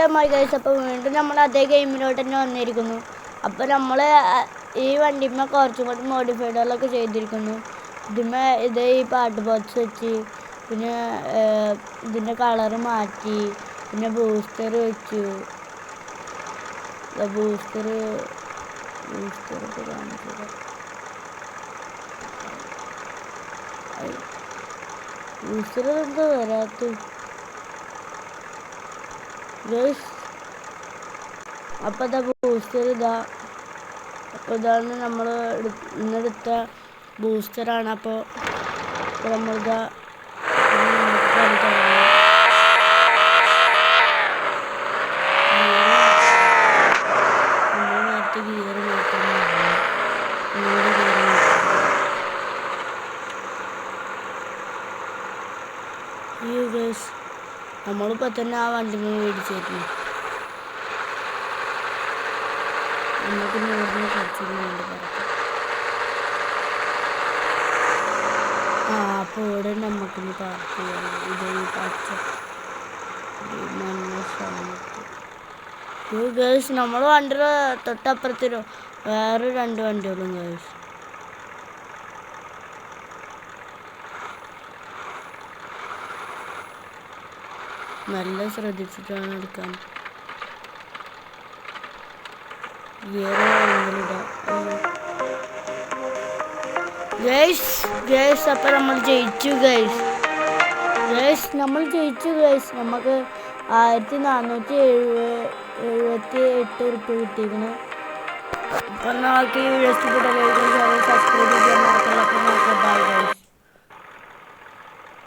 സമയമായി ഗൈസ്. അപ്പോൾ വീണ്ടും നമ്മൾ അതേ ഗെയിമിലോട്ട് തന്നെ വന്നിരിക്കുന്നു. അപ്പോൾ നമ്മൾ ഈ വണ്ടിമ്മ കുറച്ചും കൂടി മോഡിഫൈഡുകളൊക്കെ ചെയ്തിരിക്കുന്നു. ഇത് ഈ പാട്ട് ബോക്സ് വെച്ച്, പിന്നെ ഇതിൻ്റെ കളറ് മാറ്റി, പിന്നെ ബൂസ്റ്റർ വെച്ചു. ബൂസ്റ്റർ കാണിച്ചത് ബൂസ്റ്റർ എന്താ വരാത്ത ഗൈസ്. അപ്പോൾ ഇതാ ബൂസ്റ്റർ ഇതാ. അപ്പോൾ ഇതാണ് നമ്മൾ ഇന്നെടുത്ത ബൂസ്റ്ററാണ്. അപ്പോൾ നമ്മളിതാ നേരത്തെ ഗിയർ മാറ്റാൻ ഈ ഗൈസ് നമ്മളിപ്പോൾ തന്നെ ആ വണ്ടി മേടിച്ചായിരുന്നു. നമുക്ക് നൂറിന് കുറച്ചൊന്നും വേണ്ടി പറയാം. അപ്പോൾ ഇവിടെ നമുക്കിന്ന് പാർക്ക് ചെയ്യാം. ഇത് പച്ച മഞ്ഞ സ്ഥാനത്ത് ഗേൾസ് നമ്മൾ വണ്ടിയുടെ തൊട്ടപ്പുറത്തിരും വേറെ 2 വണ്ടികളും ഗേൾസ്. നല്ല ശ്രദ്ധിച്ചിട്ടാണ് എടുക്കാൻ. ഗൈസ് അപ്പം നമ്മൾ ജയിച്ചു ഗൈസ്. നമ്മൾ ജയിച്ചു ഗൈസ്. നമുക്ക് 1478 ഉറുപ്പിക കിട്ടിയിരിക്കുന്നു. അപ്പം നമുക്ക് ഈ വീഡിയോ ഇഷ്ടപ്പെട്ട സബ്സ്ക്രൈബ് ചെയ്യാൻ മറക്കല്ല. അപ്പം നമുക്ക് ബൈ ഗൈസ്.